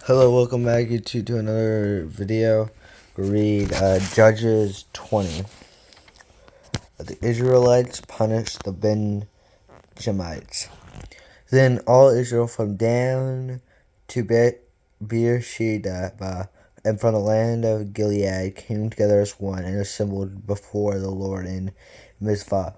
Hello, welcome back YouTube to another video. We'll read Judges 20. The Israelites punished the Benjamites. Then all Israel from Dan to Beersheba and from the land of Gilead came together as one and assembled before the Lord in Mizpah.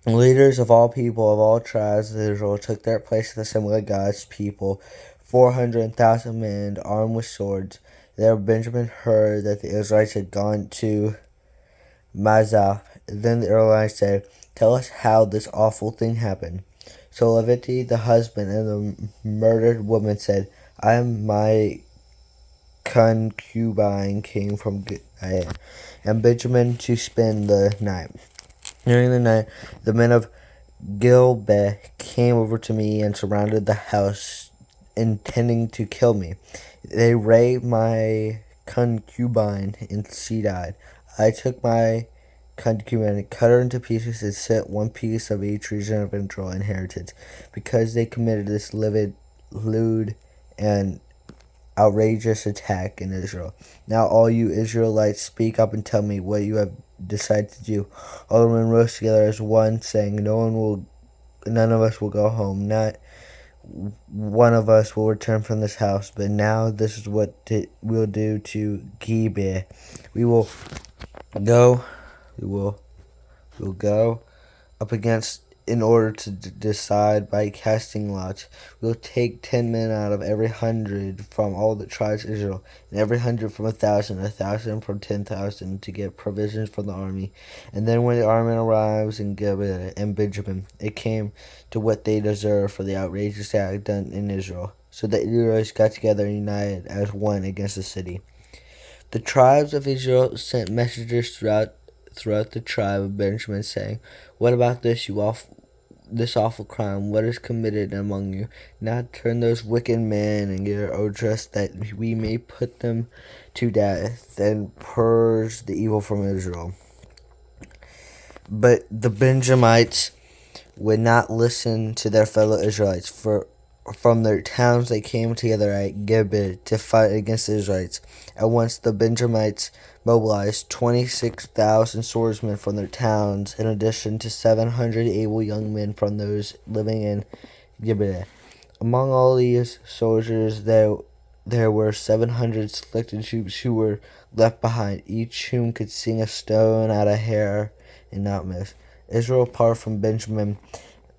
Leaders of all people of all tribes of Israel took their place at the assembly of God's people, 400,000 men armed with swords. There Benjamin heard that the Israelites had gone to Mazah. Then the Israelites said, "Tell us how this awful thing happened." So Leviti, the husband of the murdered woman, said, "I am my concubine came from Gilead, and Benjamin to spend the night. During the night, the men of Gilbe came over to me and surrounded the house, intending to kill me. They raped my concubine, and she died. I took my concubine and cut her into pieces and set one piece of each region of Israel inheritance, because they committed this lewd and outrageous attack in Israel. Now all you Israelites, speak up and tell me what you have decided to do." All the men rose together as one, saying, None of us will go home. Not one of us will return from this house. But now this is what we'll do to Gibeah. We will go up against in order to decide by casting lots. We'll take 10 men out of every 100 from all the tribes of Israel, and every 100 from 1,000 from 10,000, to get provisions from the army. And then when the army arrives in Gibeah and Benjamin, it came to what they deserve for the outrageous act done in Israel. So the Israelites got together and united as one against the city. The tribes of Israel sent messengers throughout the tribe of Benjamin, saying, "What about this awful crime? What is committed among you? Now turn those wicked men and get Odress, that we may put them to death and purge the evil from Israel." But the Benjamites would not listen to their fellow Israelites, for from their towns they came together at Gibeah to fight against the Israelites. At once the Benjamites mobilized 26,000 swordsmen from their towns, in addition to 700 able young men from those living in Gibeah. Among all these soldiers there were 700 selected troops who were left behind, each whom could sing a stone out of hair and not miss. Israel, apart from Benjamin,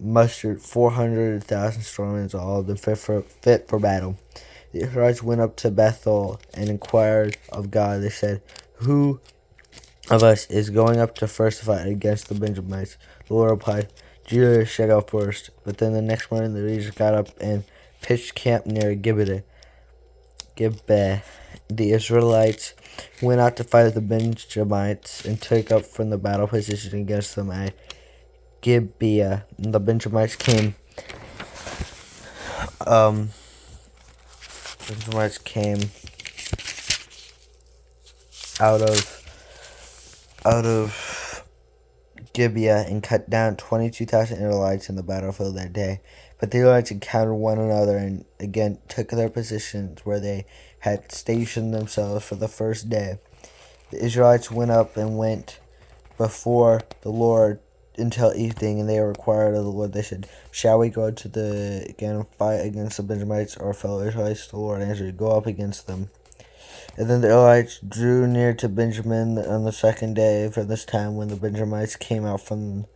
mustered 400,000 strong men, all of them fit for battle. The Israelites went up to Bethel and inquired of God. They said, "Who of us is going up to first fight against the Benjamites?" The Lord replied, "Judah shall go first." But then the next morning the leaders got up and pitched camp near Gibeah. The Israelites went out to fight the Benjamites and took up from the battle position against them at Gibeah. And the Benjamites came out of Gibeah and cut down 22,000 Israelites in the battlefield that day. But the Israelites encountered one another and again took their positions where they had stationed themselves for the first day. The Israelites went up and went before the Lord until evening, and they required of the Lord. They said, "Shall we go to again and fight against the Benjamites, our fellow Israelites?" The Lord answered, "Go up against them." And then the Israelites drew near to Benjamin on the second day. From this time, when the Benjamites came out from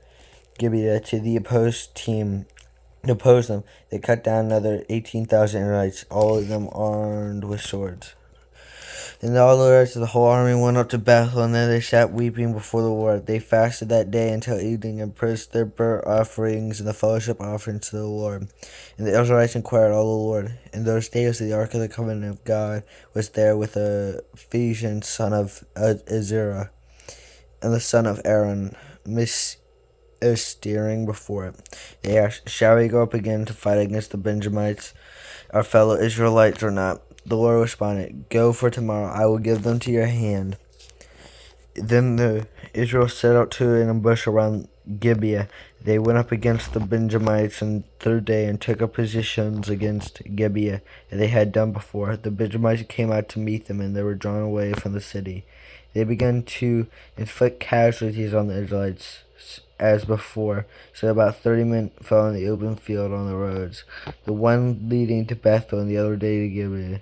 Gibeah to the opposed team to oppose them, they cut down another 18,000 Israelites, all of them armed with swords. And all the rest of the whole army went up to Bethel, and there they sat weeping before the Lord. They fasted that day until evening, and presented their burnt offerings and the fellowship offerings to the Lord. And the Israelites inquired of the Lord. In those days the ark of the covenant of God was there with Ephesians, son of Ezra, and the son of Aaron, steering before it. They asked, "Shall we go up again to fight against the Benjamites, our fellow Israelites, or not?" The Lord responded, "Go, for tomorrow I will give them to your hand." Then the Israel set out to an ambush around Gibeah. They went up against the Benjamites on the third day and took up positions against Gibeah, as they had done before. The Benjamites came out to meet them, and they were drawn away from the city. They began to inflict casualties on the Israelites as before, so about 30 men fell in the open field on the roads, the one leading to Bethel and the other day to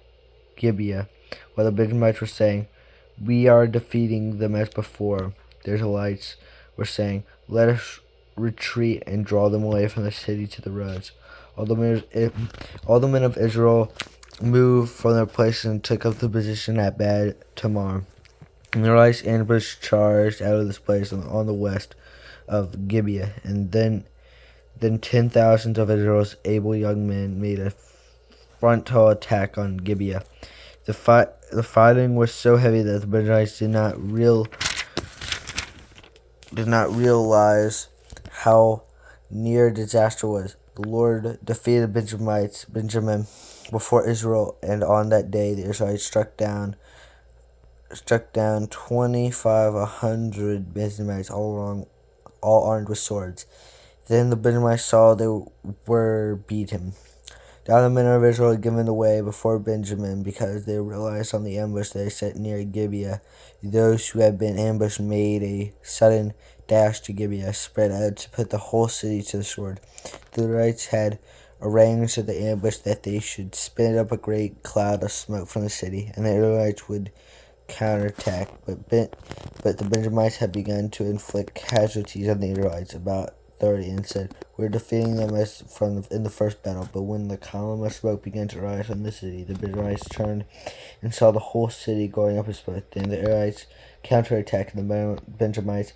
Gibeah, while the Benjamites were saying, "We are defeating them as before." The Israelites were saying, "Let us retreat and draw them away from the city to the roads." All the men of Israel moved from their places and took up the position at Bad Tamar. And the Israelites ambushed charged out of this place on the west of Gibeah, and then 10,000 of Israel's able young men made a frontal attack on Gibeah. The fighting was so heavy that the Benjamites did not realize how near disaster was. The Lord defeated Benjamin before Israel, and on that day the Israelites struck down 2,500 Benjamites, all armed with swords. Then the Benjamites saw they were beaten. Now the men of Israel had given away before Benjamin, because they realized on the ambush they set near Gibeah. Those who had been ambushed made a sudden dash to Gibeah, spread out to put the whole city to the sword. The Israelites had arranged at the ambush that they should spit up a great cloud of smoke from the city, and the Israelites would counterattack. But the Benjamites had begun to inflict casualties on the Israelites, about 30, and said, "We're defeating them as in the first battle." But when the column of smoke began to rise from the city, the Benjamites turned and saw the whole city going up in smoke. Then the Israelites counterattacked, and the Benjamites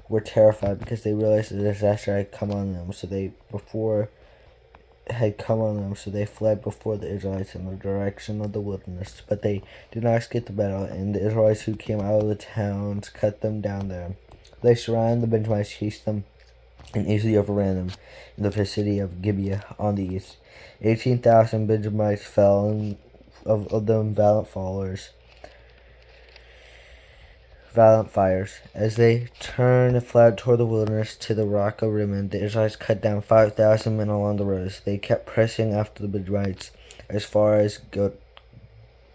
were terrified because they realized the disaster had come on them. So they fled before the Israelites in the direction of the wilderness. But they did not escape the battle, and the Israelites who came out of the towns cut them down there. They surrounded the Benjamites, chased them, and easily overran them in the vicinity of Gibeah on the east. 18,000 Benjamites fell, and of them valiant fires. As they turned and fled toward the wilderness to the rock of Rimmon, the Israelites cut down 5,000 men along the roads. They kept pressing after the Benjamites as far as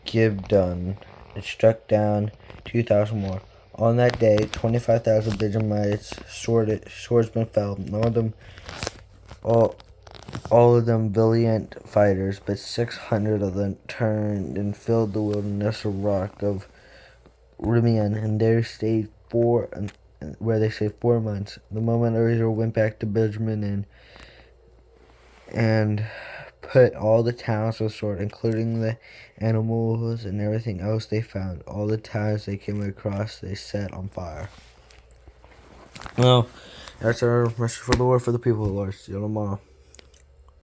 Gibdon, and struck down 2,000 more. On that day, 25,000 Benjamites swordsmen fell. All of them valiant fighters, but 600 of them turned and filled the wilderness of rock of Rimmon, and there stayed where they stayed 4 months. The moment Israel went back to Benjamin and put all the towns to the sword, including the animals and everything else they found. All the towns they came across, they set on fire. Well, that's our message for the Lord, for the people of the Lord. See you tomorrow.